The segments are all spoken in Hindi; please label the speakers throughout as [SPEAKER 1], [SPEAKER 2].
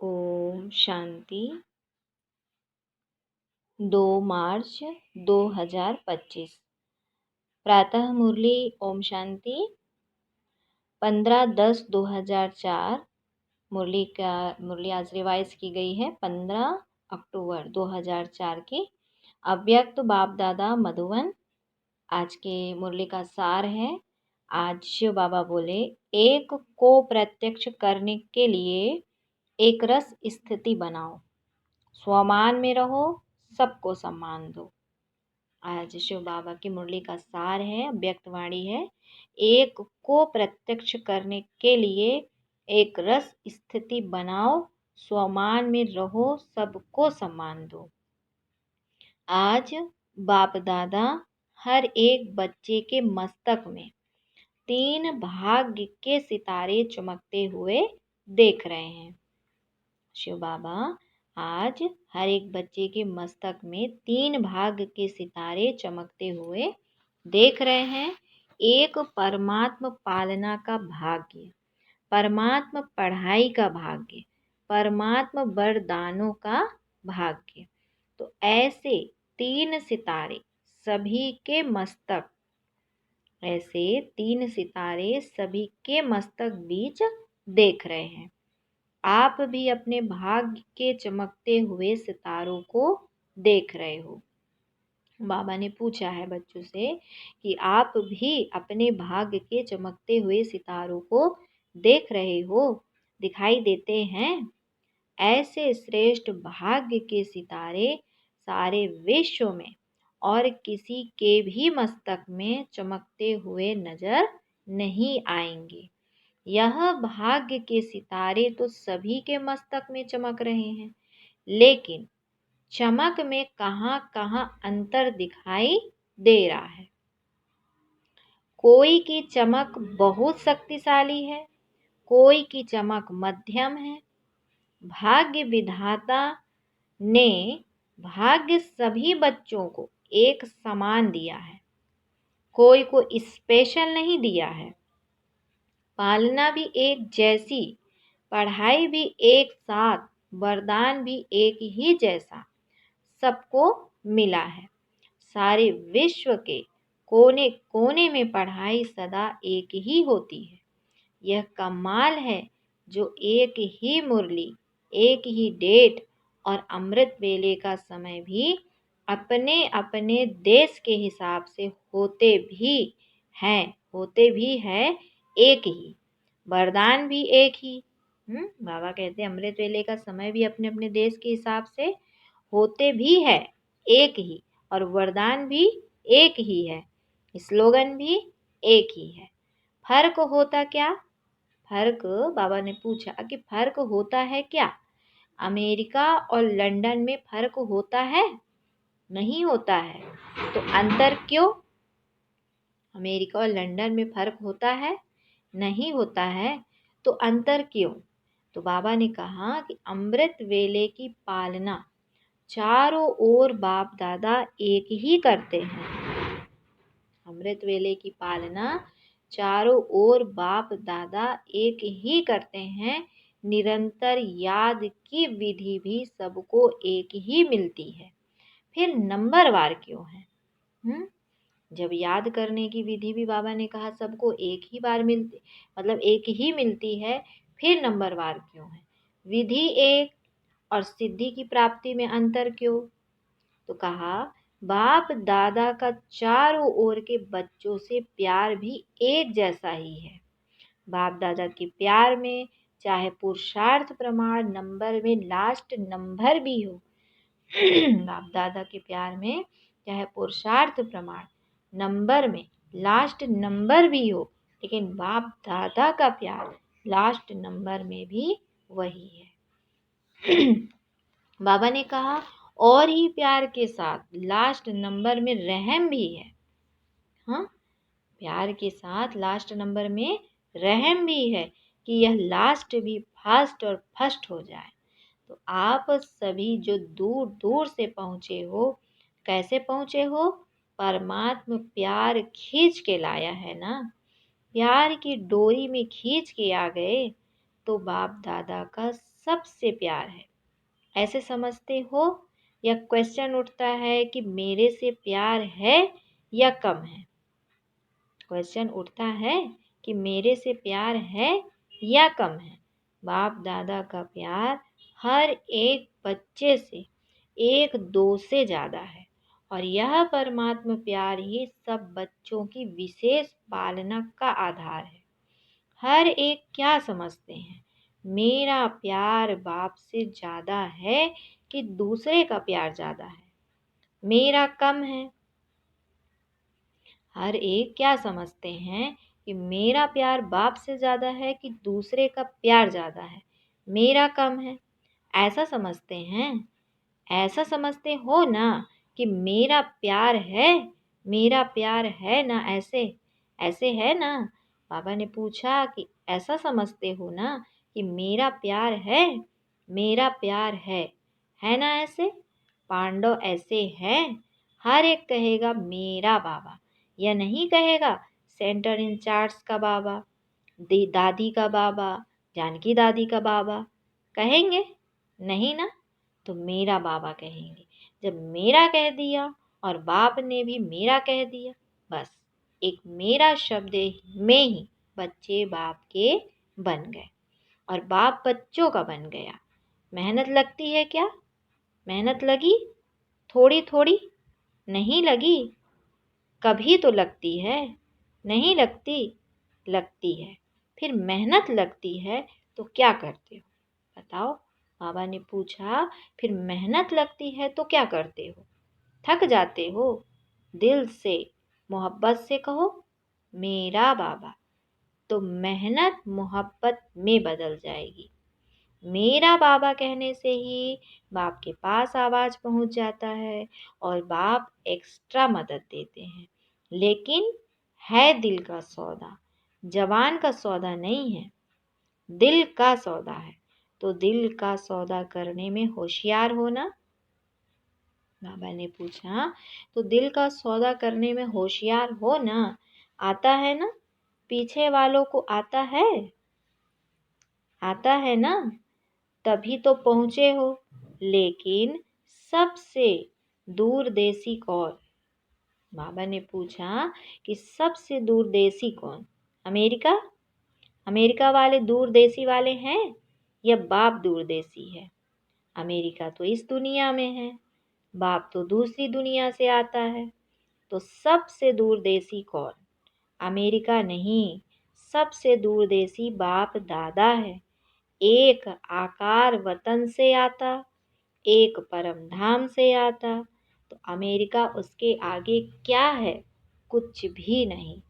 [SPEAKER 1] ओम शांति। 2 मार्च 2025। प्रातः मुरली ओम शांति 15/10/2004। मुरली आज रिवाइज की गई है 15 अक्टूबर 2004 की। अव्यक्त बाप दादा मधुवन। आज के मुरली का सार है। आज शिव बाबा बोले, एक को प्रत्यक्ष करने के लिए एक रस स्थिति बनाओ, स्वमान में रहो, सबको सम्मान दो। आज शिव बाबा की मुरली का सार है, व्यक्तवाणी है। एक को प्रत्यक्ष करने के लिए एक रस स्थिति बनाओ, स्वमान में रहो, सबको सम्मान दो। आज बाप दादा हर एक बच्चे के मस्तक में 3 भाग्य के सितारे चमकते हुए देख रहे हैं। शिव बाबा आज हर एक बच्चे के मस्तक में 3 भाग्य के सितारे चमकते हुए देख रहे हैं। एक परमात्म पालना का भाग्य, परमात्म पढ़ाई का भाग्य, परमात्म वरदानों का भाग्य। तो ऐसे 3 सितारे सभी के मस्तक, ऐसे 3 सितारे सभी के मस्तक बीच देख रहे हैं। आप भी अपने भाग्य के चमकते हुए सितारों को देख रहे हो। बाबा ने पूछा है बच्चों से कि आप भी अपने भाग्य के चमकते हुए सितारों को देख रहे हो, दिखाई देते हैं? ऐसे श्रेष्ठ भाग्य के सितारे सारे विश्व में और किसी के भी मस्तक में चमकते हुए नजर नहीं आएंगे। यह भाग्य के सितारे तो सभी के मस्तक में चमक रहे हैं, लेकिन चमक में कहाँ कहाँ अंतर दिखाई दे रहा है। कोई की चमक बहुत शक्तिशाली है, कोई की चमक मध्यम है। भाग्य विधाता ने भाग्य सभी बच्चों को एक समान दिया है, कोई को स्पेशल नहीं दिया है। पालना भी एक जैसी, पढ़ाई भी एक साथ, वरदान भी एक ही जैसा सबको मिला है। सारे विश्व के कोने कोने में पढ़ाई सदा एक ही होती है। यह कमाल है जो एक ही मुरली, एक ही डेट और अमृत वेले का समय भी अपने अपने देश के हिसाब से होते भी हैं एक ही, वरदान भी एक ही। बाबा कहते हैं अमृत वेले का समय भी अपने अपने देश के हिसाब से होते भी है एक ही, और वरदान भी एक ही है, स्लोगन भी एक ही है। फर्क होता क्या? फर्क, बाबा ने पूछा कि फर्क होता है क्या? अमेरिका और लंदन में फर्क होता है? नहीं होता है। तो अंतर क्यों? अमेरिका और लंदन में फर्क होता है? नहीं होता है। तो अंतर क्यों? तो बाबा ने कहा कि अमृत वेले की पालना चारों ओर बाप दादा एक ही करते हैं। अमृत वेले की पालना चारों ओर बाप दादा एक ही करते हैं। निरंतर याद की विधि भी सबको एक ही मिलती है। फिर नंबरवार क्यों है? जब याद करने की विधि भी बाबा ने कहा सबको एक ही बार मिलती, मतलब एक ही मिलती है, फिर नंबरवार क्यों है? विधि एक और सिद्धि की प्राप्ति में अंतर क्यों? तो कहा बाप दादा का चारों ओर के बच्चों से प्यार भी एक जैसा ही है। बाप दादा के प्यार में चाहे पुरुषार्थ प्रमाण नंबर में लास्ट नंबर भी हो, बाप दादा के प्यार में चाहे पुरुषार्थ प्रमाण नंबर में लास्ट नंबर भी हो, लेकिन बाप दादा का प्यार लास्ट नंबर में भी वही है। बाबा ने कहा और ही प्यार के साथ लास्ट नंबर में रहम भी है। हाँ, प्यार के साथ लास्ट नंबर में रहम भी है कि यह लास्ट भी फर्स्ट और फर्स्ट हो जाए। तो आप सभी जो दूर दूर से पहुँचे हो, कैसे पहुँचे हो? परमात्मा प्यार खींच के लाया है ना, प्यार की डोरी में खींच के आ गए तो बाप दादा का सबसे प्यार है, ऐसे समझते हो? या क्वेश्चन उठता है कि मेरे से प्यार है या कम है? क्वेश्चन उठता है कि मेरे से प्यार है या कम है? बाप दादा का प्यार हर एक बच्चे से एक दो से ज़्यादा है, और यह परमात्मा प्यार ही सब बच्चों की विशेष पालना का आधार है। हर एक क्या समझते हैं? मेरा प्यार बाप से ज़्यादा है कि दूसरे का प्यार ज़्यादा है? मेरा कम है। हर एक क्या समझते हैं कि मेरा प्यार बाप से ज़्यादा है कि दूसरे का प्यार ज़्यादा है? मेरा कम है। ऐसा समझते हैं? ऐसा समझते हो ना कि मेरा प्यार है, मेरा प्यार है ना? ऐसे ऐसे है ना? बाबा ने पूछा कि ऐसा समझते हो ना कि मेरा प्यार है, मेरा प्यार है ना? ऐसे पांडव ऐसे हैं। हर एक कहेगा मेरा बाबा, या नहीं कहेगा सेंटर इंचार्ज का बाबा, दादी का बाबा, जानकी दादी का बाबा? कहेंगे नहीं ना? तो मेरा बाबा कहेंगे। जब मेरा कह दिया और बाप ने भी मेरा कह दिया, बस एक मेरा शब्द में ही बच्चे बाप के बन गए और बाप बच्चों का बन गया। मेहनत लगती है क्या? मेहनत लगी? थोड़ी थोड़ी? नहीं लगी? कभी तो लगती है। नहीं लगती? लगती है। फिर मेहनत लगती है तो क्या करते हो? बताओ। बाबा ने पूछा, फिर मेहनत लगती है तो क्या करते हो? थक जाते हो? दिल से मोहब्बत से कहो मेरा बाबा, तो मेहनत मोहब्बत में बदल जाएगी। मेरा बाबा कहने से ही बाप के पास आवाज पहुंच जाता है और बाप एक्स्ट्रा मदद देते हैं। लेकिन है दिल का सौदा, जवान का सौदा नहीं है, दिल का सौदा है। तो दिल का सौदा करने में होशियार हो ना? बाबा ने पूछा, तो दिल का सौदा करने में होशियार हो ना? आता है ना? पीछे वालों को आता है? आता है ना? तभी तो पहुंचे हो। लेकिन सबसे दूर देसी कौन? बाबा ने पूछा कि सबसे दूर देसी कौन? अमेरिका? अमेरिका वाले दूर देसी वाले हैं या बाप दूर देसी है? अमेरिका तो इस दुनिया में है, बाप तो दूसरी दुनिया से आता है। तो सबसे दूर देसी कौन? अमेरिका नहीं, सबसे दूर देसी बाप दादा है। एक आकार वतन से आता, एक परम धाम से आता, तो अमेरिका उसके आगे क्या है? कुछ भी नहीं।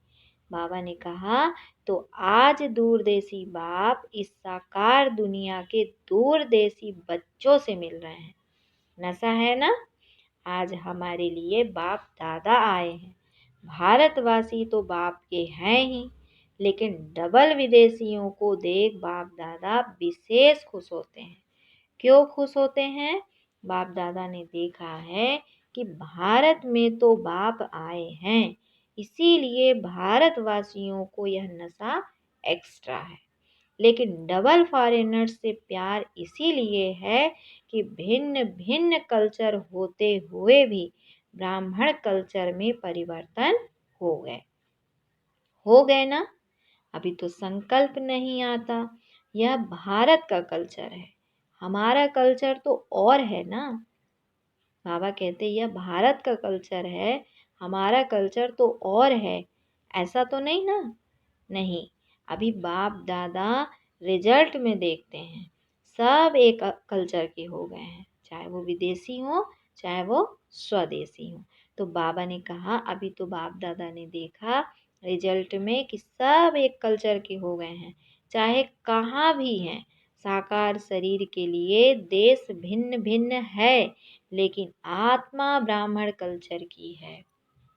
[SPEAKER 1] बाबा ने कहा, तो आज दूरदेशी बाप इस साकार दुनिया के दूरदेशी बच्चों से मिल रहे हैं। नशा है ना? आज हमारे लिए बाप दादा आए हैं। भारतवासी तो बाप के हैं ही, लेकिन डबल विदेशियों को देख बाप दादा विशेष खुश होते हैं। क्यों खुश होते हैं? बाप दादा ने देखा है कि भारत में तो बाप आए हैं, इसीलिए भारतवासियों को यह नशा एक्स्ट्रा है। लेकिन डबल फॉरेनर्स से प्यार इसीलिए है कि भिन्न भिन्न कल्चर होते हुए भी ब्राह्मण कल्चर में परिवर्तन हो गए। हो गए ना? अभी तो संकल्प नहीं आता। यह भारत का कल्चर है, हमारा कल्चर तो और है ना। बाबा कहते यह भारत का कल्चर है, हमारा कल्चर तो और है। ऐसा तो नहीं ना? नहीं। अभी बाप दादा रिजल्ट में देखते हैं, सब एक कल्चर के हो गए हैं, चाहे वो विदेशी हो चाहे वो स्वदेशी हो। तो बाबा ने कहा अभी तो बाप दादा ने देखा रिजल्ट में कि सब एक कल्चर के हो गए हैं, चाहे कहाँ भी हैं। साकार शरीर के लिए देश भिन्न भिन्न है, लेकिन आत्मा ब्राह्मण कल्चर की है।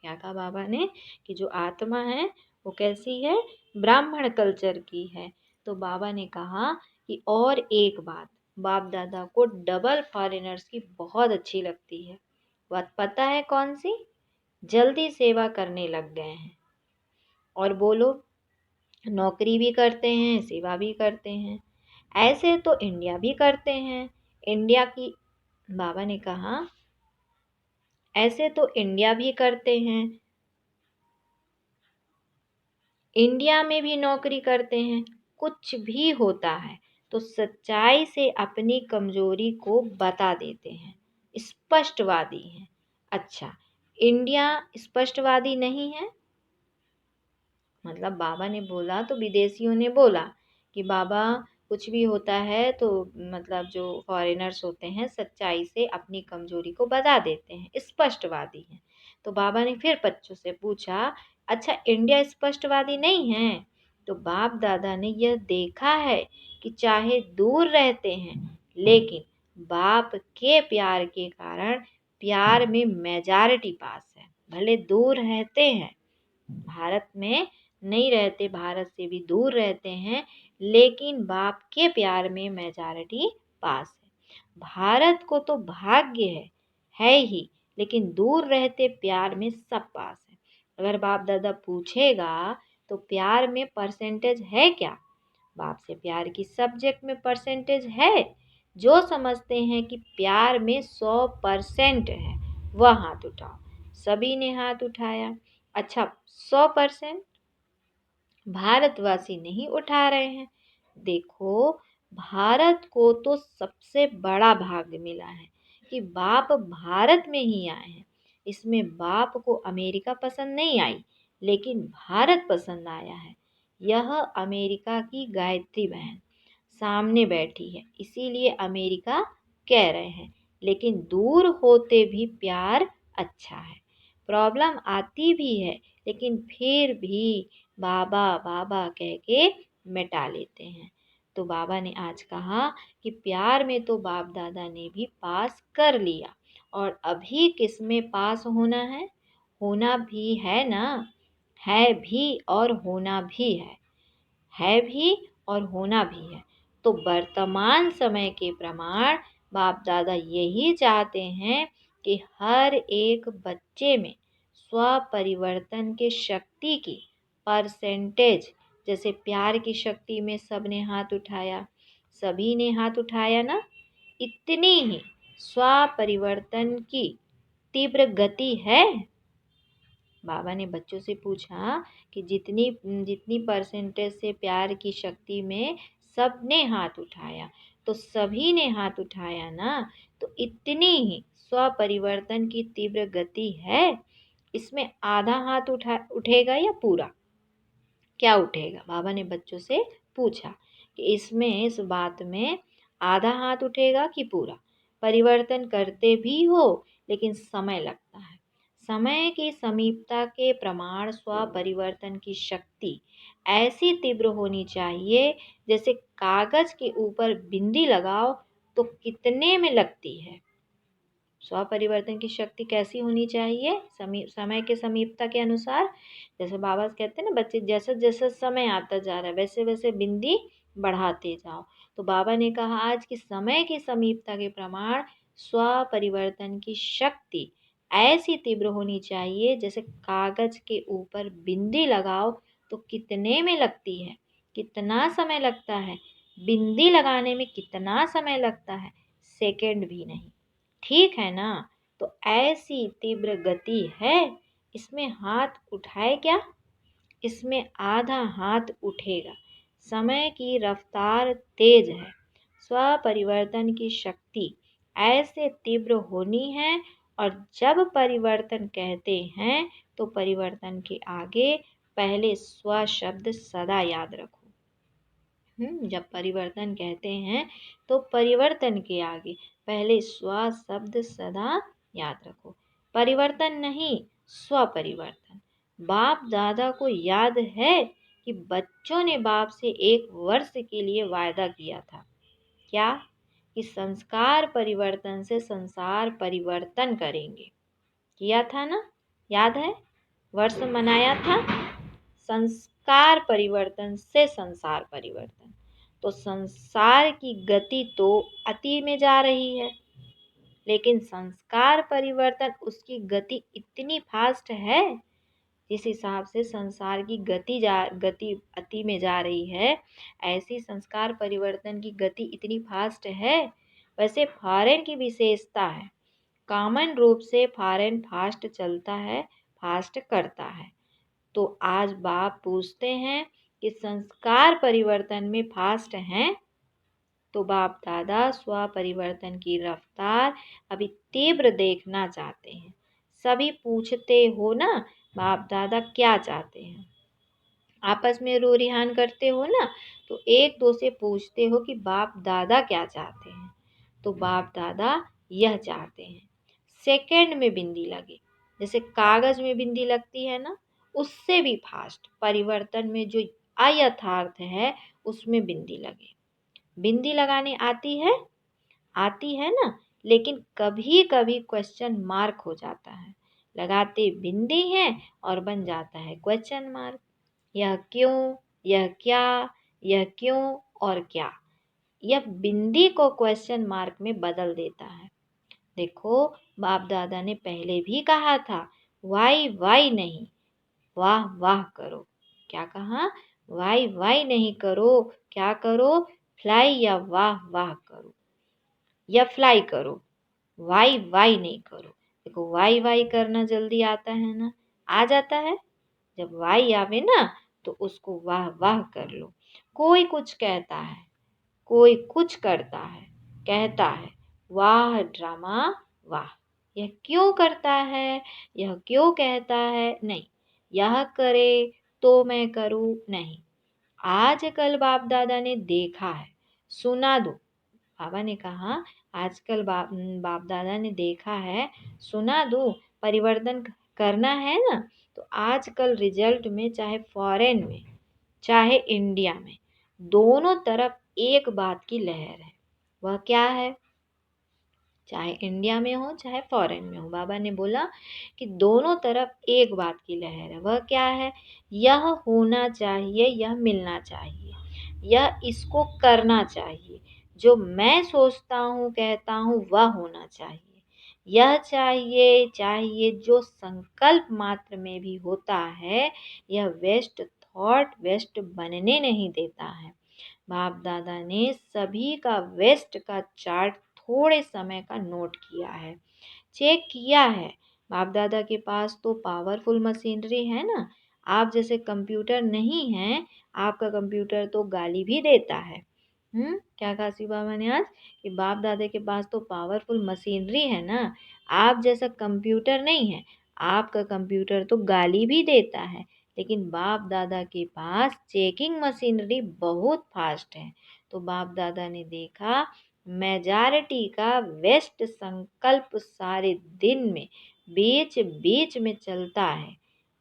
[SPEAKER 1] क्या कहा बाबा ने? कि जो आत्मा है वो कैसी है? ब्राह्मण कल्चर की है। तो बाबा ने कहा कि और एक बात, बाप दादा को डबल फॉरेनर्स की बहुत अच्छी लगती है। बात पता है कौन सी? जल्दी सेवा करने लग गए हैं। और बोलो, नौकरी भी करते हैं, सेवा भी करते हैं। ऐसे तो इंडिया भी करते हैं। इंडिया की बाबा ने कहा, ऐसे तो इंडिया भी करते हैं, इंडिया में भी नौकरी करते हैं। कुछ भी होता है तो सच्चाई से अपनी कमजोरी को बता देते हैं, स्पष्टवादी हैं। अच्छा, इंडिया स्पष्टवादी नहीं है? मतलब बाबा ने बोला तो विदेशियों ने बोला कि बाबा कुछ भी होता है तो मतलब जो फॉरेनर्स होते हैं सच्चाई से अपनी कमजोरी को बता देते हैं, स्पष्टवादी हैं। तो बाबा ने फिर बच्चों से पूछा, अच्छा इंडिया स्पष्टवादी नहीं है? तो बाप दादा ने यह देखा है कि चाहे दूर रहते हैं लेकिन बाप के प्यार के कारण प्यार में मेजॉरिटी पास है। भले दूर रहते हैं, भारत में नहीं रहते, भारत से भी दूर रहते हैं, लेकिन बाप के प्यार में मेजॉरिटी पास है। भारत को तो भाग्य है ही, लेकिन दूर रहते प्यार में सब पास है। अगर बाप दादा पूछेगा तो प्यार में परसेंटेज है क्या? बाप से प्यार की सब्जेक्ट में परसेंटेज है? जो समझते हैं कि प्यार में 100% है वह हाथ उठाओ। सभी ने हाथ उठाया। अच्छा, 100% भारतवासी नहीं उठा रहे हैं। देखो, भारत को तो सबसे बड़ा भाग्य मिला है कि बाप भारत में ही आए हैं। इसमें बाप को अमेरिका पसंद नहीं आई, लेकिन भारत पसंद आया है। यह अमेरिका की गायत्री बहन सामने बैठी है, इसीलिए अमेरिका कह रहे हैं, लेकिन दूर होते भी प्यार अच्छा है। प्रॉब्लम आती भी है, लेकिन फिर भी बाबा बाबा कह के मिटा लेते हैं। तो बाबा ने आज कहा कि प्यार में तो बाप दादा ने भी पास कर लिया, और अभी किस में पास होना है? होना भी है ना, है भी और होना भी है भी और होना भी है। तो वर्तमान समय के प्रमाण बाप दादा यही चाहते हैं कि हर एक बच्चे में स्व परिवर्तन के शक्ति की परसेंटेज, जैसे प्यार की शक्ति में सबने हाथ उठाया, सभी ने हाथ उठाया ना, इतनी ही स्व परिवर्तन की तीव्र गति है। बाबा ने बच्चों से पूछा कि जितनी जितनी परसेंटेज से प्यार की शक्ति में सबने हाथ उठाया, तो सभी ने हाथ उठाया ना, तो इतनी ही स्व परिवर्तन की तीव्र गति है। इसमें आधा हाथ उठेगा या पूरा? क्या उठेगा? बाबा ने बच्चों से पूछा कि इसमें, इस बात में आधा हाथ उठेगा कि पूरा? परिवर्तन करते भी हो लेकिन समय लगता है। समय की समीपता के प्रमाण स्व परिवर्तन की शक्ति ऐसी तीव्र होनी चाहिए जैसे कागज के ऊपर बिंदी लगाओ तो कितने में लगती है। स्व परिवर्तन की शक्ति कैसी होनी चाहिए? समय के समीपता के अनुसार। जैसे बाबा कहते हैं ना, बच्चे जैसा जैसा समय आता जा रहा है वैसे वैसे बिंदी बढ़ाते जाओ। तो बाबा ने कहा आज कि समय की समीपता के प्रमाण स्व परिवर्तन की शक्ति ऐसी तीव्र होनी चाहिए जैसे कागज के ऊपर बिंदी लगाओ तो कितने में लगती है। कितना समय लगता है? बिंदी लगाने में कितना समय लगता है? सेकंड भी नहीं। ठीक है ना? तो ऐसी तीव्र गति है। इसमें हाथ उठाए क्या? इसमें आधा हाथ उठेगा। समय की रफ्तार तेज है। स्व परिवर्तन की शक्ति ऐसे तीव्र होनी है, और जब परिवर्तन कहते हैं तो परिवर्तन के आगे पहले स्व शब्द सदा याद रखो। जब परिवर्तन कहते हैं तो परिवर्तन के आगे पहले स्व शब्द सदा याद रखो। परिवर्तन नहीं, स्व परिवर्तन। बाप दादा को याद है कि बच्चों ने बाप से 1 वर्ष के लिए वायदा किया था। क्या? कि संस्कार परिवर्तन से संसार परिवर्तन करेंगे। किया था ना? याद है? वर्ष मनाया था संस्कार परिवर्तन से संसार परिवर्तन। तो संसार की गति तो अति में जा रही है, लेकिन संस्कार परिवर्तन उसकी गति इतनी फास्ट है जिस हिसाब से संसार की गति अति में जा रही है, ऐसी संस्कार परिवर्तन की गति इतनी फास्ट है। वैसे फॉरेन की विशेषता है, कॉमन रूप से फॉरेन फास्ट चलता है, फास्ट करता है। तो आज बाप पूछते हैं कि संस्कार परिवर्तन में फास्ट हैं, तो बाप दादा स्व परिवर्तन की रफ्तार अभी तीव्र देखना चाहते हैं। सभी पूछते हो ना, बाप दादा क्या चाहते हैं? आपस में रो रिहान करते हो ना, तो एक दो से पूछते हो कि बाप दादा क्या चाहते हैं? तो बाप दादा यह चाहते हैं सेकंड में बिंदी लगे, जैसे कागज में बिंदी लगती है ना, उससे भी फास्ट परिवर्तन में जो अयथार्थ है उसमें बिंदी लगे। बिंदी लगाने आती है ना, लेकिन कभी कभी क्वेश्चन मार्क हो जाता है। लगाते बिंदी है और बन जाता है क्वेश्चन मार्क। यह क्यों, यह क्या, यह क्यों और क्या, यह बिंदी को क्वेश्चन मार्क में बदल देता है। देखो, बाप दादा ने पहले भी कहा था, वाई वाई नहीं, वाह वाह करो। क्या कहा? वाई वाई नहीं करो, क्या करो? फ्लाई या वाह वाह करो, या फ्लाई करो, वाई वाई नहीं करो। देखो, वाई वाई करना जल्दी आता है ना, आ जाता है। जब वाई आवे ना, तो उसको वाह वाह कर लो। कोई कुछ कहता है, कोई कुछ करता है, कहता है वाह ड्रामा वाह। यह क्यों करता है, यह क्यों कहता है, नहीं। यह करे तो मैं करूं, नहीं। आजकल बाप दादा ने देखा है, सुना दो। बाबा ने कहा, आजकल बाप दादा ने देखा है, सुना दो। परिवर्तन करना है ना, तो आजकल रिजल्ट में, चाहे फॉरेन में चाहे इंडिया में, दोनों तरफ एक बात की लहर है। वह क्या है? चाहे इंडिया में हो चाहे फॉरेन में हो, बाबा ने बोला कि दोनों तरफ एक बात की लहर है। वह क्या है? यह होना चाहिए, यह मिलना चाहिए, यह इसको करना चाहिए। जो मैं सोचता हूँ कहता हूँ वह होना चाहिए। यह चाहिए चाहिए जो संकल्प मात्र में भी होता है, यह वेस्ट थॉट वेस्ट बनने नहीं देता है। बाप दादा ने सभी का वेस्ट का चार्ट थोड़े समय का नोट किया है, चेक किया है। बाप दादा के पास तो पावरफुल मशीनरी है ना। आप जैसे कंप्यूटर नहीं है, आपका कंप्यूटर तो गाली भी देता है। क्या कहा शिव बाबा ने आज? कि बाप दादा के पास तो पावरफुल मशीनरी है ना, आप जैसा कंप्यूटर नहीं है। आपका कंप्यूटर तो गाली भी देता है, लेकिन बाप दादा के पास चेकिंग मशीनरी बहुत फास्ट है। तो बाप दादा ने देखा, मेजॉरिटी का वेस्ट संकल्प सारे दिन में बीच बीच में चलता है।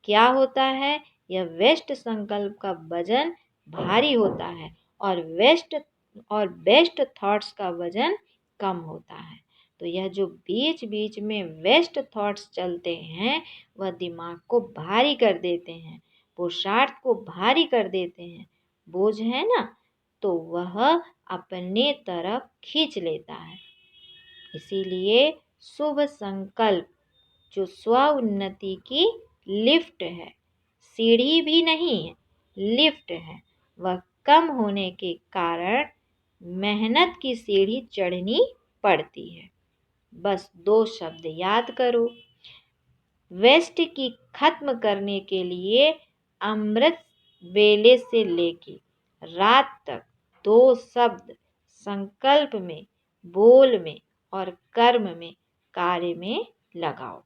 [SPEAKER 1] क्या होता है? यह वेस्ट संकल्प का वजन भारी होता है, और बेस्ट थॉट्स का वजन कम होता है। तो यह जो बीच बीच में वेस्ट थॉट्स चलते हैं, वह दिमाग को भारी कर देते हैं, पुरुषार्थ को भारी कर देते हैं। बोझ है ना, तो वह अपने तरफ खींच लेता है। इसीलिए शुभ संकल्प जो स्व उन्नति की लिफ्ट है, सीढ़ी भी नहीं है, लिफ्ट है, वह कम होने के कारण मेहनत की सीढ़ी चढ़नी पड़ती है। बस दो शब्द याद करो, वेस्ट की खत्म करने के लिए अमृत वेले से लेके रात तक दो शब्द संकल्प में, बोल में और कर्म में, कार्य में लगाओ।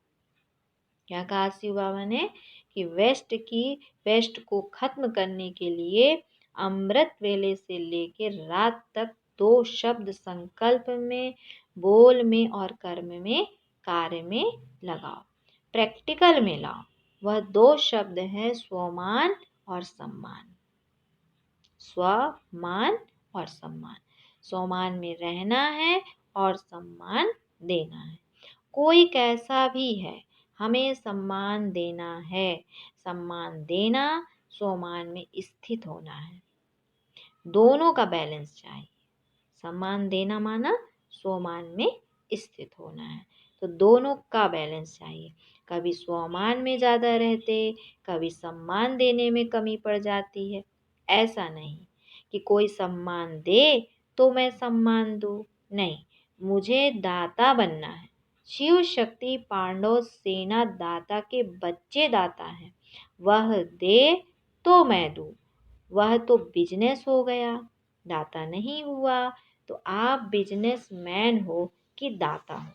[SPEAKER 1] क्या कहा शिव बाबा ने? कि वेस्ट को खत्म करने के लिए अमृत वेले से लेकर रात तक दो शब्द संकल्प में, बोल में और कर्म में, कार्य में लगाओ, प्रैक्टिकल में लाओ। वह दो शब्द हैं, स्वमान और सम्मान। स्वमान और सम्मान। स्वमान में रहना है और सम्मान देना है। कोई कैसा भी है, हमें सम्मान देना है। सम्मान देना, स्वमान में स्थित होना है। दोनों का बैलेंस चाहिए। सम्मान देना माना स्वमान में स्थित होना है। तो दोनों का बैलेंस चाहिए। कभी स्वाभिमान में ज़्यादा रहते, कभी सम्मान देने में कमी पड़ जाती है। ऐसा नहीं कि कोई सम्मान दे तो मैं सम्मान दूँ, नहीं, मुझे दाता बनना है। शिव शक्ति पांडव सेना दाता के बच्चे दाता हैं। वह दे तो मैं दूँ, वह तो बिजनेस हो गया, दाता नहीं हुआ। तो आप बिजनेसमैन हो कि दाता हो?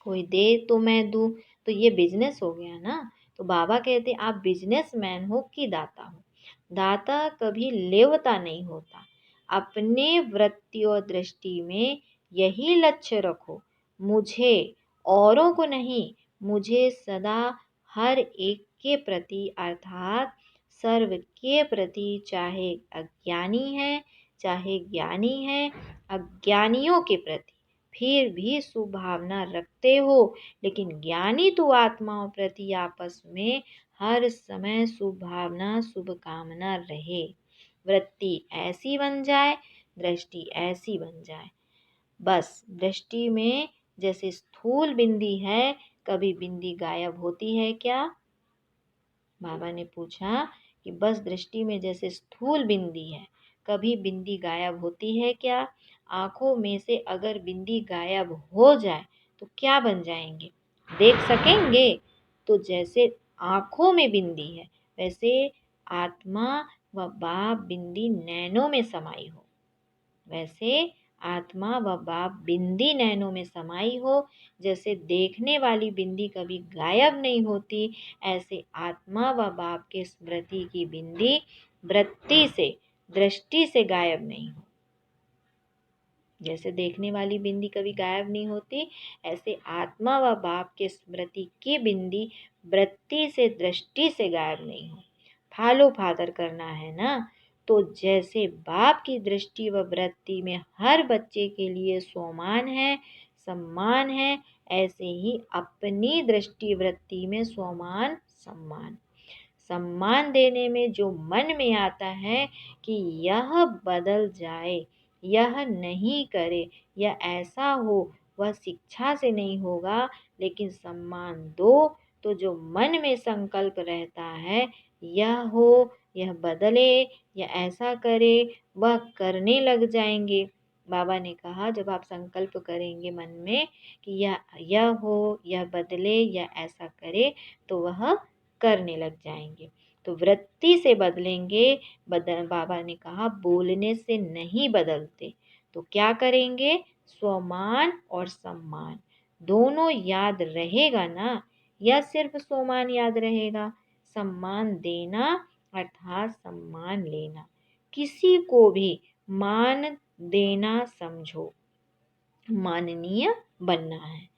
[SPEAKER 1] कोई दे तो मैं दूँ, तो ये बिजनेस हो गया ना। तो बाबा कहते आप बिजनेसमैन हो कि दाता हो? दाता कभी लेवता नहीं होता। अपने वृत्ति और दृष्टि में यही लक्ष्य रखो, मुझे, औरों को नहीं, मुझे सदा हर एक के प्रति अर्थात सर्व के प्रति, चाहे अज्ञानी है चाहे ज्ञानी है, अज्ञानियों के प्रति फिर भी शुभ भावना रखते हो, लेकिन ज्ञानी तो आत्माओं प्रति आपस में हर समय शुभ भावना शुभ कामना रहे। वृत्ति ऐसी बन जाए, दृष्टि ऐसी बन जाए। बस दृष्टि में जैसे स्थूल बिंदी है, कभी बिंदी गायब होती है क्या? बाबा ने पूछा कि बस दृष्टि में जैसे स्थूल बिंदी है, कभी बिंदी गायब होती है क्या? आंखों में से अगर बिंदी गायब हो जाए तो क्या बन जाएंगे? देख सकेंगे? तो जैसे आंखों में बिंदी है, वैसे आत्मा व बाप बिंदी नैनों में समाई हो। वैसे आत्मा व बाप बिंदी नैनों में समाई हो। जैसे देखने वाली बिंदी कभी गायब नहीं होती, ऐसे आत्मा व बाप के स्मृति की बिंदी वृत्ति से, दृष्टि से गायब नहीं हो। जैसे देखने वाली बिंदी कभी गायब नहीं होती, ऐसे आत्मा व बाप के स्मृति की बिंदी वृत्ति से, दृष्टि से गायब नहीं हो। फॉलो फादर करना है ना, तो जैसे बाप की दृष्टि व वृत्ति में हर बच्चे के लिए स्वमान है, सम्मान है, ऐसे ही अपनी दृष्टि वृत्ति में स्वमान, सम्मान। सम्मान देने में जो मन में आता है कि यह बदल जाए, यह नहीं करे, यह ऐसा हो, वह शिक्षा से नहीं होगा, लेकिन सम्मान दो तो जो मन में संकल्प रहता है, यह हो, यह बदले, यह ऐसा करे, वह करने लग जाएंगे। बाबा ने कहा जब आप संकल्प करेंगे मन में कि यह हो, यह बदले, यह ऐसा करे, तो वह करने लग जाएंगे। तो वृत्ति से बदलेंगे। बाबा ने कहा बोलने से नहीं बदलते। तो क्या करेंगे? स्वमान और सम्मान दोनों याद रहेगा ना, या सिर्फ स्वमान याद रहेगा? सम्मान देना अर्थात सम्मान लेना। किसी को भी मान देना समझो माननीय बनना है।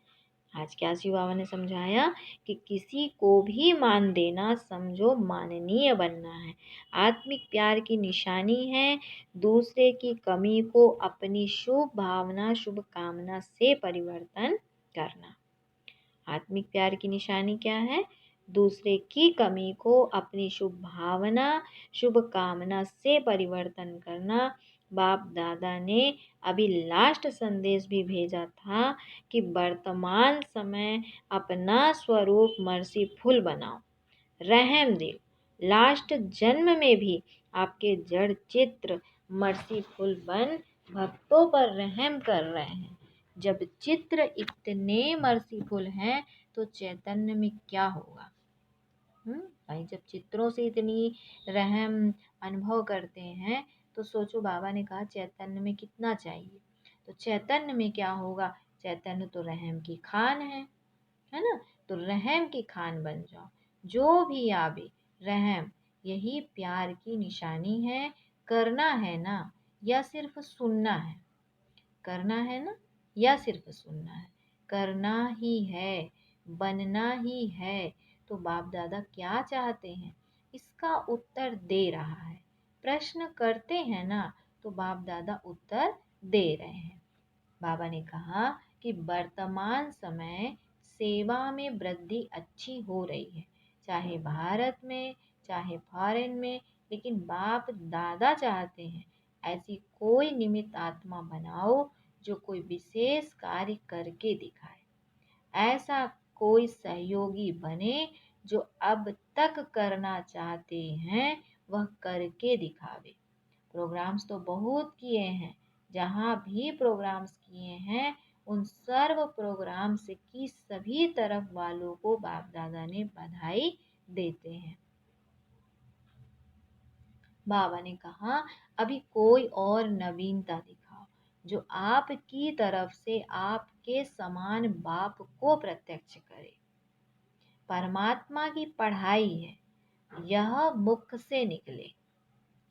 [SPEAKER 1] आज क्या शिव बाबा ने समझाया कि किसी को भी मान देना समझो माननीय बनना है। आत्मिक प्यार की निशानी है दूसरे की कमी को अपनी शुभ भावना शुभ कामना से परिवर्तन करना। आत्मिक प्यार की निशानी क्या है? दूसरे की कमी को अपनी शुभ भावना शुभ कामना से परिवर्तन करना। बाप दादा ने अभी लास्ट संदेश भी भेजा था कि वर्तमान समय अपना स्वरूप मर्सीफुल बनाओ, रहम दिल। लास्ट जन्म में भी आपके जड़ चित्र मर्सीफुल बन भक्तों पर रहम कर रहे हैं। जब चित्र इतने मर्सीफुल हैं तो चैतन्य में क्या होगा? भाई जब चित्रों से इतनी रहम अनुभव करते हैं तो सोचो, बाबा ने कहा चैतन्य में कितना चाहिए। तो चैतन्य में क्या होगा? चैतन्य तो रहम की खान है ना। तो रहम की खान बन जाओ। जो भी आवे रहम, यही प्यार की निशानी है। करना है ना या सिर्फ सुनना है? करना है ना या सिर्फ सुनना है? करना ही है, बनना ही है। तो बाप दादा क्या चाहते हैं इसका उत्तर दे रहा है। प्रश्न करते हैं ना तो बाप दादा उत्तर दे रहे हैं। बाबा ने कहा कि वर्तमान समय सेवा में वृद्धि अच्छी हो रही है, चाहे भारत में चाहे फॉरेन में, लेकिन बाप दादा चाहते हैं ऐसी कोई निमित्त आत्मा बनाओ जो कोई विशेष कार्य करके दिखाए। ऐसा कोई सहयोगी बने जो अब तक करना चाहते हैं वह करके दिखावे। प्रोग्राम्स तो बहुत किए हैं, जहाँ भी प्रोग्राम्स किए हैं उन सर्व प्रोग्राम्स की सभी तरफ वालों को बाप दादा ने बधाई देते हैं। बाबा ने कहा, अभी कोई और नवीनता दिखाओ जो आपकी तरफ से आपके समान बाप को प्रत्यक्ष करे। परमात्मा की पढ़ाई है, यह मुख से निकले।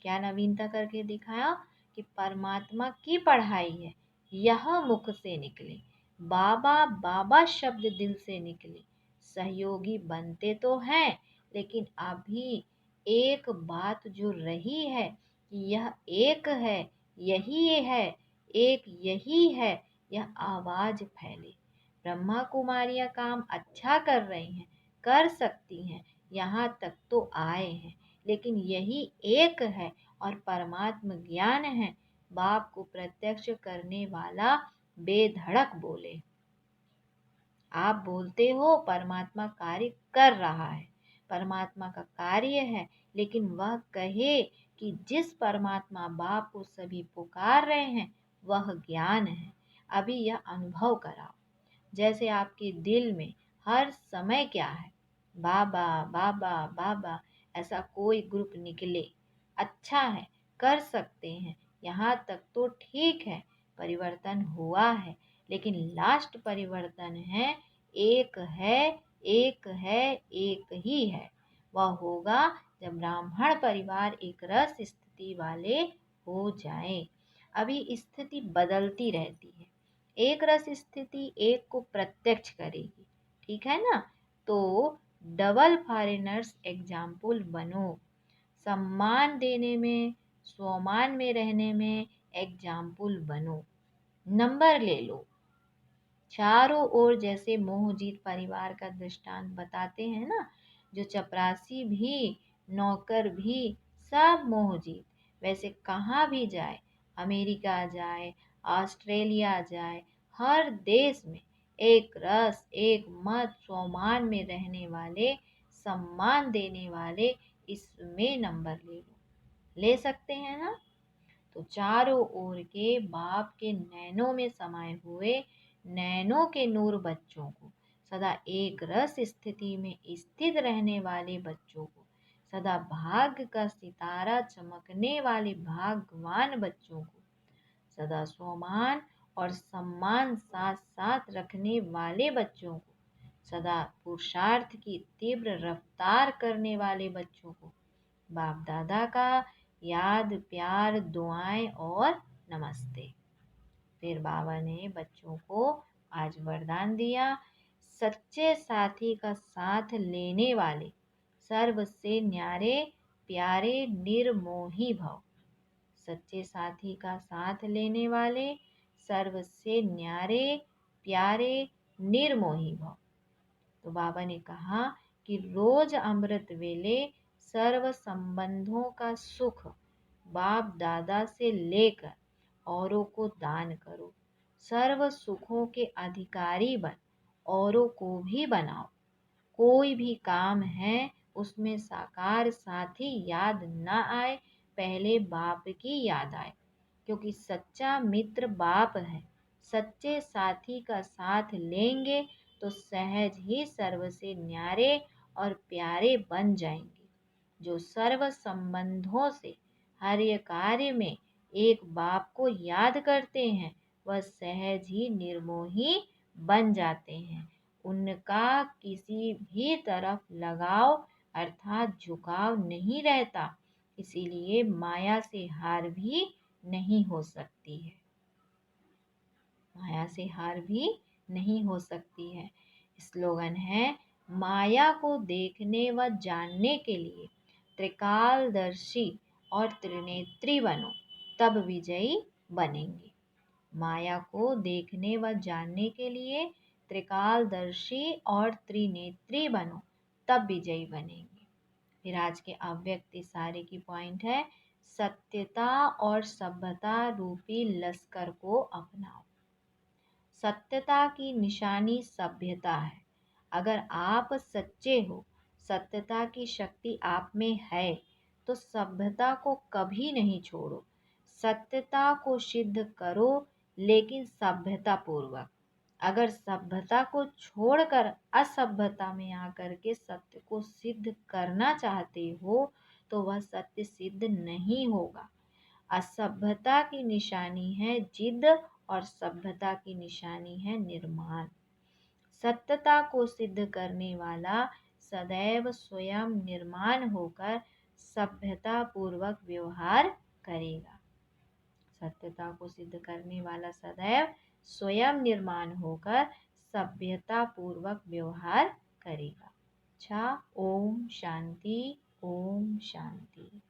[SPEAKER 1] क्या नवीनता करके दिखाया कि परमात्मा की पढ़ाई है, यह मुख से निकले। बाबा बाबा शब्द दिल से निकले। सहयोगी बनते तो हैं, लेकिन अभी एक बात जो रही है कि यह एक है, यही है, एक यही है, यह आवाज फैले। ब्रह्मा कुमारियां काम अच्छा कर रही हैं, कर सकती हैं, यहाँ तक तो आए हैं, लेकिन यही एक है और परमात्म ज्ञान है। बाप को प्रत्यक्ष करने वाला बेधड़क बोले। आप बोलते हो परमात्मा कार्य कर रहा है, परमात्मा का कार्य है, लेकिन वह कहे कि जिस परमात्मा बाप को सभी पुकार रहे हैं वह ज्ञान है। अभी यह अनुभव कराओ। जैसे आपके दिल में हर समय क्या है, बाबा बाबा बाबा, ऐसा कोई ग्रुप निकले। अच्छा है, कर सकते हैं, यहाँ तक तो ठीक है, परिवर्तन हुआ है, लेकिन लास्ट परिवर्तन है एक है, एक है, एक ही है। वह होगा जब ब्राह्मण परिवार एक रस स्थिति वाले हो जाए। अभी स्थिति बदलती रहती है, एक रस स्थिति एक को प्रत्यक्ष करेगी, ठीक है ना। तो डबल फॉरेनर्स एग्जाम्पल बनो। सम्मान देने में, स्वमान में रहने में एग्जाम्पल बनो। नंबर ले लो। चारों ओर जैसे मोहजीत परिवार का दृष्टांत बताते हैं ना, जो चपरासी भी, नौकर भी, सब मोहजीत। वैसे कहाँ भी जाए, अमेरिका जाए, ऑस्ट्रेलिया जाए, हर देश में एक रस, एक मत, स्वमान में रहने वाले, सम्मान देने वाले, इसमें नंबर ले लो। ले सकते हैं ना। तो चारों ओर के बाप के नैनों में समाये हुए नैनों के नूर बच्चों को, सदा एक रस स्थिति में स्थित रहने वाले बच्चों को, सदा भाग्य का सितारा चमकने वाले भाग्यवान बच्चों को, सदा स्वमान और सम्मान साथ साथ रखने वाले बच्चों को, सदा पुरुषार्थ की तीव्र रफ्तार करने वाले बच्चों को बाप दादा का याद, प्यार, दुआएं और नमस्ते। फिर बाबा ने बच्चों को आज वरदान दिया, सच्चे साथी का साथ लेने वाले सर्व से न्यारे प्यारे निर्मोही भव। सच्चे साथी का साथ लेने वाले सर्व से न्यारे प्यारे निर्मोही भव। तो बाबा ने कहा कि रोज अमृत वेले सर्व संबंधों का सुख बाप दादा से लेकर औरों को दान करो। सर्व सुखों के अधिकारी बन औरों को भी बनाओ। कोई भी काम है उसमें साकार साथी याद न आए, पहले बाप की याद आए, क्योंकि सच्चा मित्र बाप है। सच्चे साथी का साथ लेंगे तो सहज ही सर्व से न्यारे और प्यारे बन जाएंगे। जो सर्व संबंधों से हर एक कार्य में एक बाप को याद करते हैं वह सहज ही निर्मोही बन जाते हैं। उनका किसी भी तरफ लगाव अर्थात झुकाव नहीं रहता, इसीलिए माया से हार भी नहीं हो सकती है। माया से हार भी नहीं हो सकती है। स्लोगन है, माया को देखने व जानने के लिए त्रिकालदर्शी और त्रिनेत्री बनो, तब विजयी बनेंगे। माया को देखने व जानने के लिए त्रिकालदर्शी और त्रिनेत्री बनो, तब विजयी बनेंगे। फिर आज के अव्यक्त इशारे की पॉइंट है, सत्यता और सभ्यता रूपी लश्कर को अपनाओ। सत्यता की निशानी सभ्यता है। अगर आप सच्चे हो, सत्यता की शक्ति आप में है, तो सभ्यता को कभी नहीं छोड़ो। सत्यता को सिद्ध करो, लेकिन सभ्यता पूर्वक। अगर सभ्यता को छोड़कर असभ्यता में आकर के सत्य को सिद्ध करना चाहते हो, तो वह सत्य सिद्ध नहीं होगा। असभ्यता की निशानी है जिद और सभ्यता की निशानी है निर्माण। सत्यता को सिद्ध करने वाला सदैव स्वयं निर्माण होकर सभ्यता पूर्वक व्यवहार करेगा। सत्यता को सिद्ध करने वाला सदैव स्वयं निर्माण होकर सभ्यता पूर्वक व्यवहार करेगा। अच्छा, ओम शांति, ओम शांति।